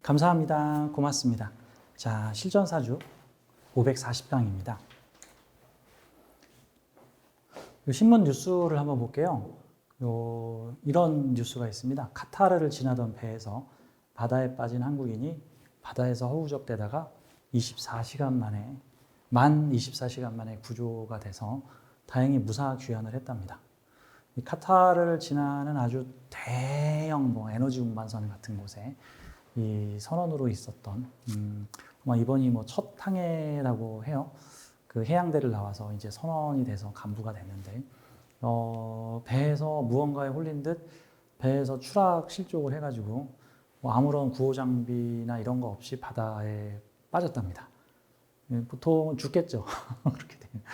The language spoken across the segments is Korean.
감사합니다. 고맙습니다. 자, 실전사주 540강입니다. 신문 뉴스를 한번 볼게요. 이런 뉴스가 있습니다. 카타르를 지나던 배에서 바다에 빠진 한국인이 바다에서 허우적대다가 24시간 만에, 만 24시간 만에 구조가 돼서 다행히 무사 귀환을 했답니다. 이 카타르를 지나는 아주 대형 에너지 운반선 같은 곳에 이 선원으로 있었던 아마 이번이 첫 항해라고 해요. 그 해양대를 나와서 이제 선원이 돼서 간부가 됐는데 배에서 무언가에 홀린 듯 배에서 추락 실족을 해가지고 아무런 구호 장비나 이런 거 없이 바다에 빠졌답니다. 보통은 죽겠죠. 그렇게 되면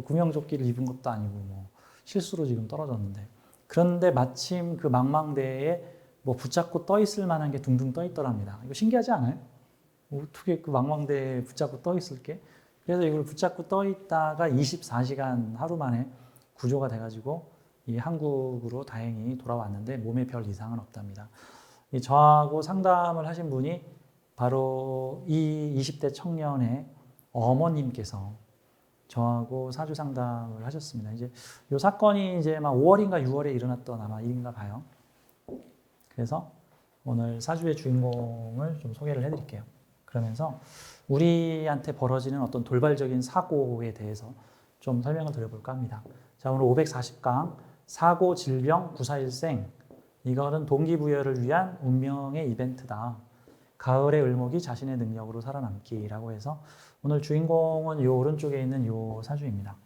구명조끼를 입은 것도 아니고 실수로 지금 떨어졌는데, 그런데 마침 그 망망대에 붙잡고 떠 있을 만한 게 둥둥 떠 있더랍니다. 이거 신기하지 않아요? 어떻게 그 망망대에 붙잡고 떠 있을 게? 그래서 이걸 붙잡고 떠 있다가 24시간 하루 만에 구조가 돼가지고 이 한국으로 다행히 돌아왔는데 몸에 별 이상은 없답니다. 저하고 상담을 하신 분이 바로 이 20대 청년의 어머님께서 저하고 사주 상담을 하셨습니다. 이제 이 사건이 이제 막 5월인가 6월에 일어났던 아마 일인가 봐요. 그래서 오늘 사주의 주인공을 좀 소개를 해드릴게요. 그러면서 우리한테 벌어지는 어떤 돌발적인 사고에 대해서 좀 설명을 드려볼까 합니다. 자, 오늘 540강 사고, 질병, 구사일생, 이거는 동기부여를 위한 운명의 이벤트다. 가을의 을목이 자신의 능력으로 살아남기라고 해서 오늘 주인공은 이 오른쪽에 있는 이 사주입니다.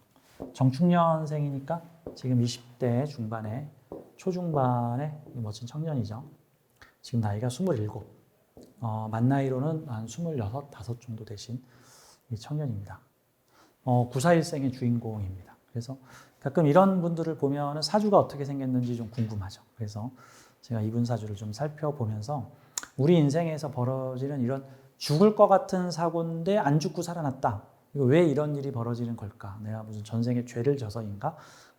정축년생이니까 지금 20대 중반에 초중반의 멋진 청년이죠. 지금 나이가 27. 만 나이로는 한 26, 5 정도 되신 이 청년입니다. 구사일생의 주인공입니다. 그래서 가끔 이런 분들을 보면 사주가 어떻게 생겼는지 좀 궁금하죠. 그래서 제가 이분 사주를 좀 살펴보면서 우리 인생에서 벌어지는 이런 죽을 것 같은 사고인데 안 죽고 살아났다. 이거 왜 이런 일이 벌어지는 걸까? 내가 무슨 전생에 죄를 져서인가?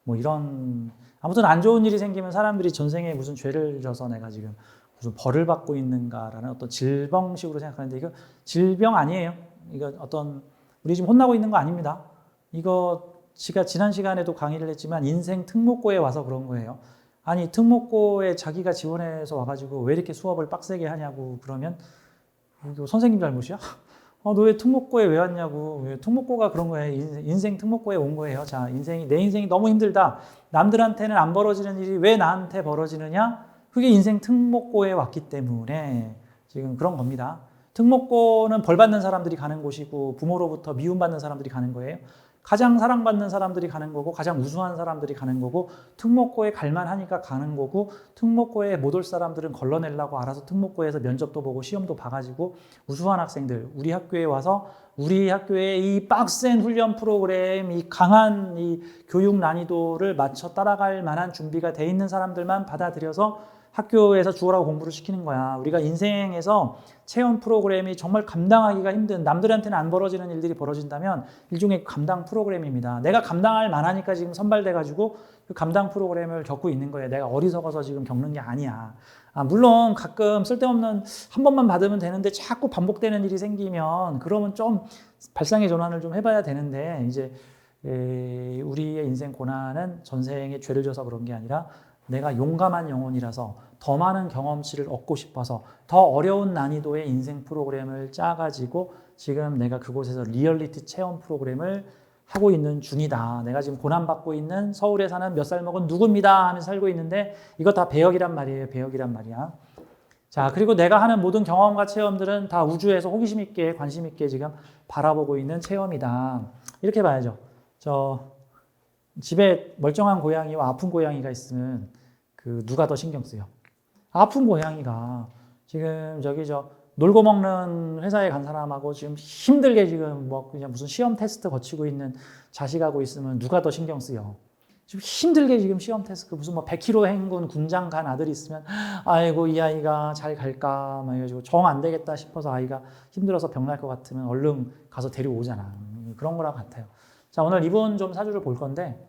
이런, 아무튼 안 좋은 일이 생기면 사람들이 전생에 무슨 죄를 져서 내가 지금 무슨 벌을 받고 있는가라는 어떤 질병식으로 생각하는데, 이거 질병 아니에요. 이거 어떤, 우리 지금 혼나고 있는 거 아닙니다. 이거 제가 지난 시간에도 강의를 했지만 인생 특목고에 와서 그런 거예요. 아니, 특목고에 자기가 지원해서 와가지고 왜 이렇게 수업을 빡세게 하냐고 그러면 이거 선생님 잘못이야? 너 왜 특목고에 왜 왔냐고. 왜 특목고가 그런 거예요. 인생 특목고에 온 거예요. 자, 내 인생이 너무 힘들다. 남들한테는 안 벌어지는 일이 왜 나한테 벌어지느냐? 그게 인생 특목고에 왔기 때문에 지금 그런 겁니다. 특목고는 벌 받는 사람들이 가는 곳이고 부모로부터 미움받는 사람들이 가는 거예요. 가장 사랑받는 사람들이 가는 거고 가장 우수한 사람들이 가는 거고 특목고에 갈만하니까 가는 거고, 특목고에 못 올 사람들은 걸러내려고 알아서 특목고에서 면접도 보고 시험도 봐가지고 우수한 학생들, 우리 학교에 와서 우리 학교의 이 빡센 훈련 프로그램, 이 강한 이 교육 난이도를 맞춰 따라갈 만한 준비가 돼 있는 사람들만 받아들여서 학교에서 죽으라고 공부를 시키는 거야. 우리가 인생에서 체험 프로그램이 정말 감당하기가 힘든, 남들한테는 안 벌어지는 일들이 벌어진다면 일종의 감당 프로그램입니다. 내가 감당할 만하니까 지금 선발돼가지고 그 감당 프로그램을 겪고 있는 거예요. 내가 어리석어서 지금 겪는 게 아니야. 물론 가끔 쓸데없는, 한 번만 받으면 되는데 자꾸 반복되는 일이 생기면 그러면 좀 발상의 전환을 좀 해봐야 되는데, 이제 우리의 인생 고난은 전생에 죄를 져서 그런 게 아니라 내가 용감한 영혼이라서 더 많은 경험치를 얻고 싶어서 더 어려운 난이도의 인생 프로그램을 짜가지고 지금 내가 그곳에서 리얼리티 체험 프로그램을 하고 있는 중이다. 내가 지금 고난받고 있는 서울에 사는 몇 살 먹은 누구입니다 하면서 살고 있는데 이거 다 배역이란 말이에요. 배역이란 말이야. 자, 그리고 내가 하는 모든 경험과 체험들은 다 우주에서 호기심 있게 관심 있게 지금 바라보고 있는 체험이다. 이렇게 봐야죠. 집에 멀쩡한 고양이와 아픈 고양이가 있으면 누가 더 신경 쓰여? 아픈 고양이가. 지금 놀고 먹는 회사에 간 사람하고 지금 힘들게 지금 그냥 무슨 시험 테스트 거치고 있는 자식하고 있으면 누가 더 신경 쓰여? 지금 힘들게 지금 시험 테스트 무슨 100km 행군 군장 간 아들이 있으면 아이고 이 아이가 잘 갈까 막 해가지고 정 안 되겠다 싶어서 아이가 힘들어서 병날 것 같으면 얼른 가서 데려오잖아. 그런 거랑 같아요. 자, 오늘 이분 좀 사주를 볼 건데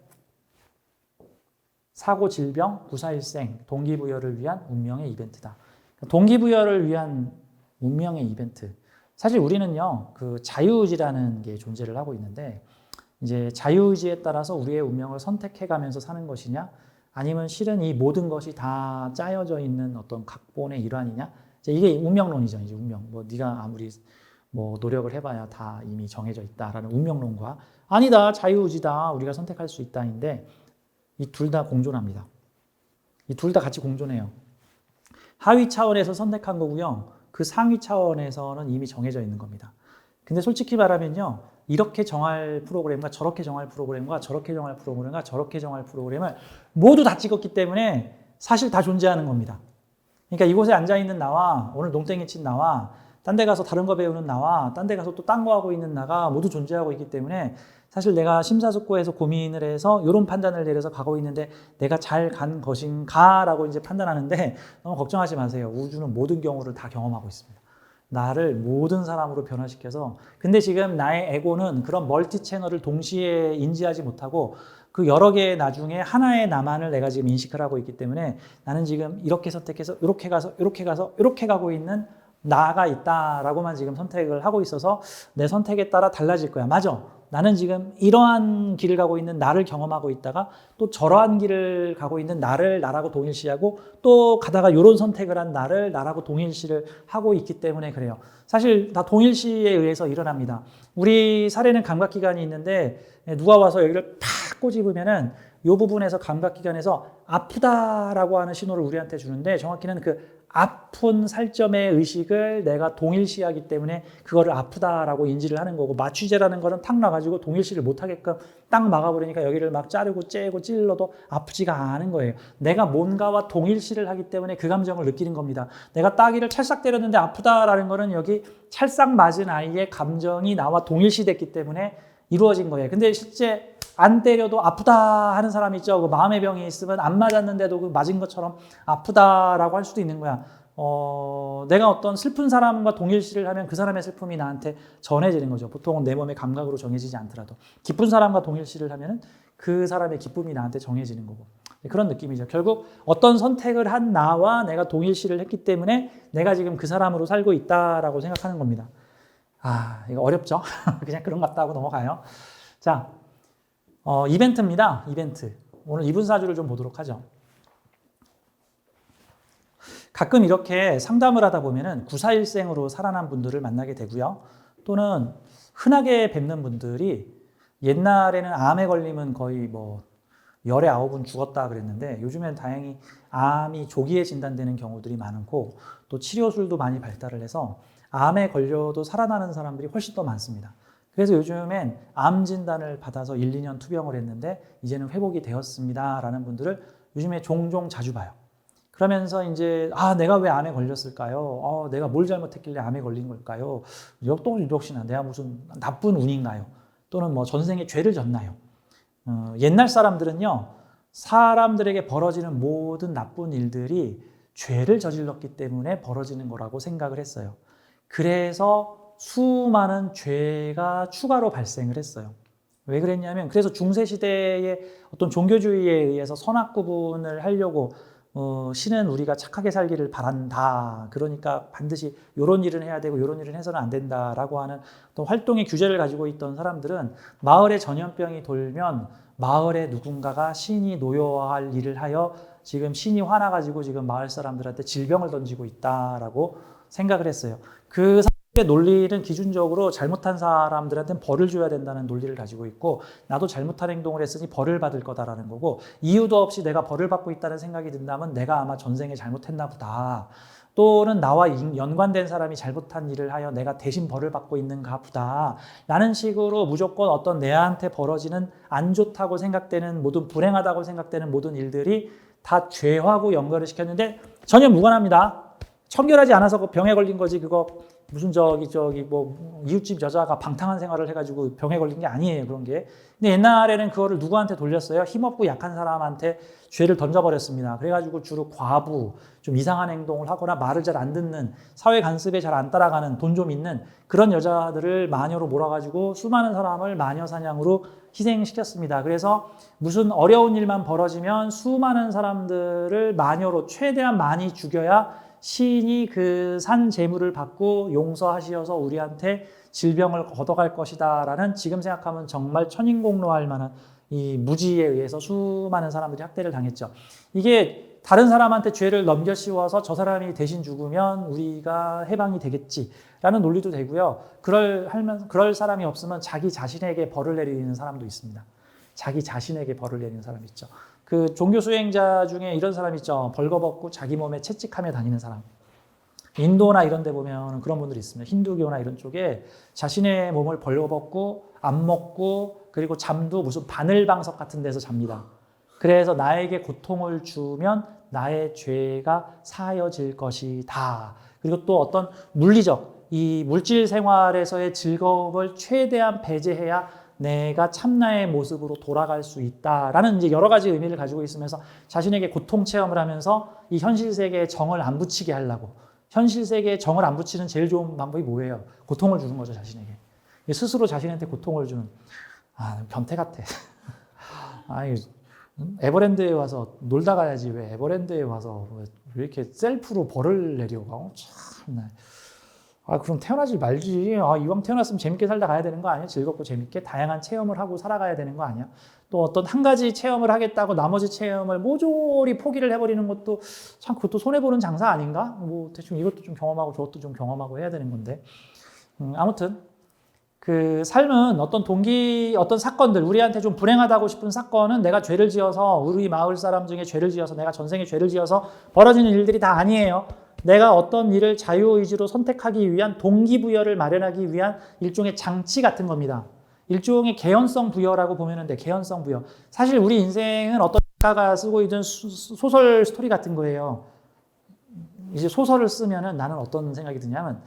사고, 질병, 구사일생, 동기부여를 위한 운명의 이벤트다. 동기부여를 위한 운명의 이벤트. 사실 우리는요, 그 자유의지라는 게 존재를 하고 있는데 이제 자유의지에 따라서 우리의 운명을 선택해가면서 사는 것이냐, 아니면 실은 이 모든 것이 다 짜여져 있는 어떤 각본의 일환이냐, 이게 운명론이죠. 이제 운명. 뭐 네가 아무리 뭐 노력을 해봐야 다 이미 정해져 있다라는 운명론과 아니다, 자유의지다, 우리가 선택할 수 있다인데 이 둘 다 공존합니다. 이 둘 다 같이 공존해요. 하위 차원에서 선택한 거고요. 그 상위 차원에서는 이미 정해져 있는 겁니다. 근데 솔직히 말하면요, 이렇게 정할 프로그램과 저렇게 정할 프로그램과 저렇게 정할 프로그램과 저렇게 정할 프로그램을 모두 다 찍었기 때문에 사실 다 존재하는 겁니다. 그러니까 이곳에 앉아있는 나와, 오늘 농땡이 친 나와, 딴 데 가서 다른 거 배우는 나와, 딴 데 가서 또 딴 거 하고 있는 나가 모두 존재하고 있기 때문에 사실 내가 심사숙고해서 고민을 해서 이런 판단을 내려서 가고 있는데 내가 잘 간 것인가 라고 이제 판단하는데 너무 걱정하지 마세요. 우주는 모든 경우를 다 경험하고 있습니다. 나를 모든 사람으로 변화시켜서, 근데 지금 나의 에고는 그런 멀티 채널을 동시에 인지하지 못하고 그 여러 개의 나중에 하나의 나만을 내가 지금 인식을 하고 있기 때문에 나는 지금 이렇게 선택해서 이렇게 가서 이렇게 가서 이렇게 가고 있는 나가 있다라고만 지금 선택을 하고 있어서 내 선택에 따라 달라질 거야. 맞아. 나는 지금 이러한 길을 가고 있는 나를 경험하고 있다가 또 저러한 길을 가고 있는 나를 나라고 동일시하고 또 가다가 이런 선택을 한 나를 나라고 동일시를 하고 있기 때문에 그래요. 사실 다 동일시에 의해서 일어납니다. 우리 사례는 감각기관이 있는데 누가 와서 여기를 팍 꼬집으면은 이 부분에서 감각기관에서 아프다라고 하는 신호를 우리한테 주는데 정확히는 그 아픈 살점의 의식을 내가 동일시하기 때문에 그거를 아프다라고 인지를 하는 거고, 마취제라는 거는 탁 놔가지고 동일시를 못하게끔 딱 막아버리니까 여기를 막 자르고 째고 찔러도 아프지가 않은 거예요. 내가 뭔가와 동일시를 하기 때문에 그 감정을 느끼는 겁니다. 내가 따귀를 찰싹 때렸는데 아프다라는 거는 여기 찰싹 맞은 아이의 감정이 나와 동일시됐기 때문에 이루어진 거예요. 근데 실제 안 때려도 아프다 하는 사람 있죠. 그 마음의 병이 있으면 안 맞았는데도 그 맞은 것처럼 아프다라고 할 수도 있는 거야. 내가 어떤 슬픈 사람과 동일시를 하면 그 사람의 슬픔이 나한테 전해지는 거죠. 보통은 내 몸의 감각으로 정해지지 않더라도. 기쁜 사람과 동일시를 하면 그 사람의 기쁨이 나한테 정해지는 거고. 그런 느낌이죠. 결국 어떤 선택을 한 나와 내가 동일시를 했기 때문에 내가 지금 그 사람으로 살고 있다라고 생각하는 겁니다. 아, 이거 어렵죠? 그냥 그런 것 같다 하고 넘어가요. 자, 이벤트입니다. 이벤트. 오늘 이분 사주를 좀 보도록 하죠. 가끔 이렇게 상담을 하다 보면은 구사일생으로 살아난 분들을 만나게 되고요. 또는 흔하게 뵙는 분들이 옛날에는 암에 걸리면 거의 뭐 열에 9은 죽었다 그랬는데 요즘엔 다행히 암이 조기에 진단되는 경우들이 많고 또 치료술도 많이 발달을 해서 암에 걸려도 살아나는 사람들이 훨씬 더 많습니다. 그래서 요즘엔 암 진단을 받아서 1, 2년 투병을 했는데 이제는 회복이 되었습니다 라는 분들을 요즘에 종종 자주 봐요. 그러면서 이제 내가 왜 암에 걸렸을까요? 내가 뭘 잘못했길래 암에 걸린 걸까요? 또 역시나 내가 무슨 나쁜 운인가요? 또는 뭐 전생에 죄를 졌나요? 옛날 사람들은요, 사람들에게 벌어지는 모든 나쁜 일들이 죄를 저질렀기 때문에 벌어지는 거라고 생각을 했어요. 그래서 수많은 죄가 추가로 발생을 했어요. 왜 그랬냐면, 그래서 중세시대의 어떤 종교주의에 의해서 선악 구분을 하려고 신은 우리가 착하게 살기를 바란다. 그러니까 반드시 이런 일은 해야 되고 이런 일은 해서는 안 된다라고 하는 어떤 활동의 규제를 가지고 있던 사람들은 마을에 전염병이 돌면 마을에 누군가가 신이 노여할 일을 하여 지금 신이 화나가지고 지금 마을 사람들한테 질병을 던지고 있다라고 생각을 했어요. 그 사람의 논리는 기준적으로 잘못한 사람들한테는 벌을 줘야 된다는 논리를 가지고 있고, 나도 잘못한 행동을 했으니 벌을 받을 거다라는 거고, 이유도 없이 내가 벌을 받고 있다는 생각이 든다면 내가 아마 전생에 잘못했나 보다, 또는 나와 연관된 사람이 잘못한 일을 하여 내가 대신 벌을 받고 있는가 보다 라는 식으로 무조건 어떤 내한테 벌어지는 안 좋다고 생각되는 모든, 불행하다고 생각되는 모든 일들이 다 죄하고 연결을 시켰는데 전혀 무관합니다. 청결하지 않아서 병에 걸린 거지. 그거 무슨 뭐 이웃집 여자가 방탕한 생활을 해가지고 병에 걸린 게 아니에요. 그런 게. 근데 옛날에는 그거를 누구한테 돌렸어요? 힘없고 약한 사람한테 죄를 던져버렸습니다. 그래가지고 주로 과부, 좀 이상한 행동을 하거나 말을 잘 안 듣는, 사회 간섭에 잘 안 따라가는, 돈 좀 있는 그런 여자들을 마녀로 몰아가지고 수많은 사람을 마녀 사냥으로 희생시켰습니다. 그래서 무슨 어려운 일만 벌어지면 수많은 사람들을 마녀로 최대한 많이 죽여야 시인이 그 산 재물을 받고 용서하시어서 우리한테 질병을 걷어갈 것이다 라는, 지금 생각하면 정말 천인공노할 만한 이 무지에 의해서 수많은 사람들이 학대를 당했죠. 이게 다른 사람한테 죄를 넘겨 씌워서 저 사람이 대신 죽으면 우리가 해방이 되겠지라는 논리도 되고요. 그럴 사람이 없으면 자기 자신에게 벌을 내리는 사람도 있습니다. 자기 자신에게 벌을 내리는 사람이 있죠. 그 종교 수행자 중에 이런 사람 있죠. 벌거벗고 자기 몸에 채찍하며 다니는 사람. 인도나 이런 데 보면 그런 분들이 있습니다. 힌두교나 이런 쪽에 자신의 몸을 벌거벗고 안 먹고, 그리고 잠도 무슨 바늘방석 같은 데서 잡니다. 그래서 나에게 고통을 주면 나의 죄가 사여질 것이다. 그리고 또 어떤 물리적, 이 물질 생활에서의 즐거움을 최대한 배제해야 내가 참나의 모습으로 돌아갈 수 있다라는 이제 여러 가지 의미를 가지고 있으면서 자신에게 고통 체험을 하면서 이 현실 세계에 정을 안 붙이게 하려고, 현실 세계에 정을 안 붙이는 제일 좋은 방법이 뭐예요? 고통을 주는 거죠, 자신에게. 스스로 자신한테 고통을 주는, 변태 같아. 에버랜드에 와서 놀다 가야지 왜 에버랜드에 와서 왜 이렇게 셀프로 벌을 내려가? 참. 그럼 태어나지 말지. 이왕 태어났으면 재밌게 살다 가야 되는 거 아니야? 즐겁고 재밌게 다양한 체험을 하고 살아가야 되는 거 아니야? 또 어떤 한 가지 체험을 하겠다고 나머지 체험을 모조리 포기를 해버리는 것도 참, 그것도 손해보는 장사 아닌가? 뭐 대충 이것도 좀 경험하고 저것도 좀 경험하고 해야 되는 건데. 아무튼 그 삶은 어떤 어떤 사건들, 우리한테 좀 불행하다고 싶은 사건은 내가 죄를 지어서, 우리 마을 사람 중에 죄를 지어서, 내가 전생에 죄를 지어서 벌어지는 일들이 다 아니에요. 내가 어떤 일을 자유의지로 선택하기 위한 동기부여를 마련하기 위한 일종의 장치 같은 겁니다. 일종의 개연성 부여라고 보면 돼. 개연성 부여. 사실 우리 인생은 어떤 작가가 쓰고 있는 소설 스토리 같은 거예요. 이제 소설을 쓰면은 나는 어떤 생각이 드냐면,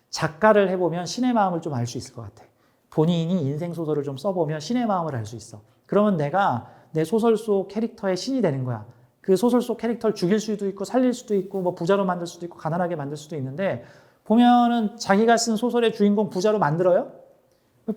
작가를 해보면 신의 마음을 좀 알 수 있을 것 같아. 본인이 인생 소설을 좀 써보면 신의 마음을 알 수 있어. 그러면 내가 내 소설 속 캐릭터의 신이 되는 거야. 그 소설 속 캐릭터를 죽일 수도 있고 살릴 수도 있고 뭐 부자로 만들 수도 있고 가난하게 만들 수도 있는데, 보면은 자기가 쓴 소설의 주인공 부자로 만들어요?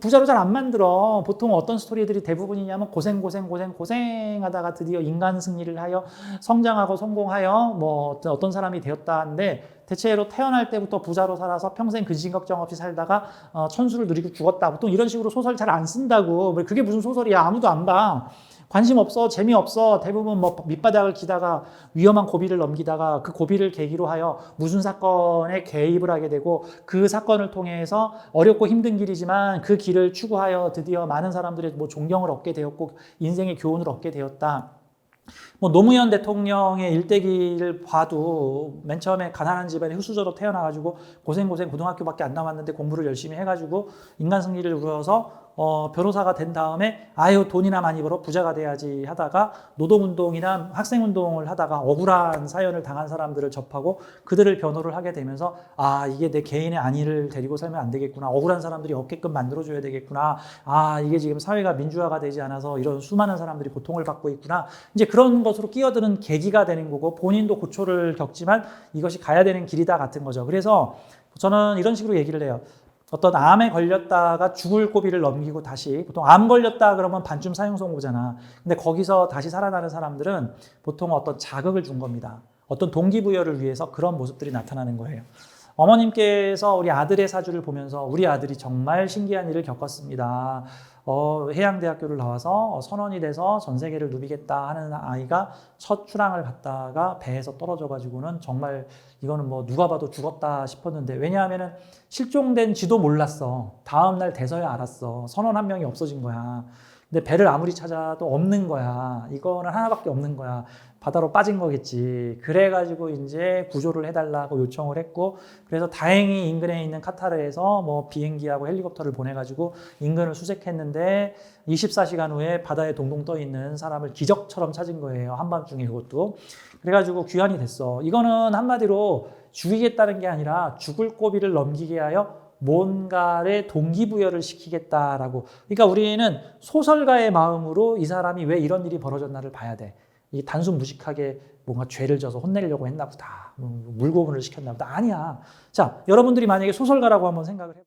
부자로 잘 안 만들어. 보통 어떤 스토리들이 대부분이냐면 고생하다가 드디어 인간 승리를 하여 성장하고 성공하여 뭐 어떤 사람이 되었다 하는데, 대체로 태어날 때부터 부자로 살아서 평생 근심 걱정 없이 살다가 천수를 누리고 죽었다. 보통 이런 식으로 소설 잘 안 쓴다고. 그게 무슨 소설이야? 아무도 안 봐. 관심 없어, 재미없어. 대부분 뭐 밑바닥을 기다가 위험한 고비를 넘기다가 그 고비를 계기로 하여 무슨 사건에 개입을 하게 되고, 그 사건을 통해서 어렵고 힘든 길이지만 그 길을 추구하여 드디어 많은 사람들의 뭐 존경을 얻게 되었고 인생의 교훈을 얻게 되었다. 뭐 노무현 대통령의 일대기를 봐도 맨 처음에 가난한 집안에 흙수저로 태어나가지고 고생 고등학교밖에 안 남았는데 공부를 열심히 해가지고 인간 승리를 이루어서 변호사가 된 다음에 돈이나 많이 벌어 부자가 돼야지 하다가 노동운동이나 학생운동을 하다가 억울한 사연을 당한 사람들을 접하고 그들을 변호를 하게 되면서 이게 내 개인의 안위를 데리고 살면 안 되겠구나. 억울한 사람들이 없게끔 만들어줘야 되겠구나. 이게 지금 사회가 민주화가 되지 않아서 이런 수많은 사람들이 고통을 받고 있구나. 이제 그런 것으로 끼어드는 계기가 되는 거고, 본인도 고초를 겪지만 이것이 가야 되는 길이다 같은 거죠. 그래서 저는 이런 식으로 얘기를 해요. 어떤 암에 걸렸다가 죽을 고비를 넘기고 다시, 보통 암 걸렸다 그러면 반쯤 사형선고잖아. 근데 거기서 다시 살아나는 사람들은 보통 어떤 자극을 준 겁니다. 어떤 동기부여를 위해서 그런 모습들이 나타나는 거예요. 어머님께서 우리 아들의 사주를 보면서 우리 아들이 정말 신기한 일을 겪었습니다. 해양대학교를 나와서 선원이 돼서 전 세계를 누비겠다 하는 아이가 첫 출항을 갔다가 배에서 떨어져가지고는 정말 이거는 뭐 누가 봐도 죽었다 싶었는데, 왜냐하면은 실종된지도 몰랐어. 다음날 돼서야 알았어. 선원 한 명이 없어진 거야. 근데 배를 아무리 찾아도 없는 거야. 이거는 하나밖에 없는 거야. 바다로 빠진 거겠지. 그래가지고 이제 구조를 해달라고 요청을 했고, 그래서 다행히 인근에 있는 카타르에서 뭐 비행기하고 헬리콥터를 보내가지고 인근을 수색했는데 24시간 후에 바다에 동동 떠 있는 사람을 기적처럼 찾은 거예요. 한밤중에 그것도. 그래가지고 귀환이 됐어. 이거는 한마디로 죽이겠다는 게 아니라 죽을 고비를 넘기게 하여 뭔가의 동기부여를 시키겠다라고. 그러니까 우리는 소설가의 마음으로 이 사람이 왜 이런 일이 벌어졌나를 봐야 돼. 이 단순 무식하게 뭔가 죄를 져서 혼내려고 했나 보다. 물고문을 시켰나 보다. 아니야. 자, 여러분들이 만약에 소설가라고 한번 생각을 해봐요.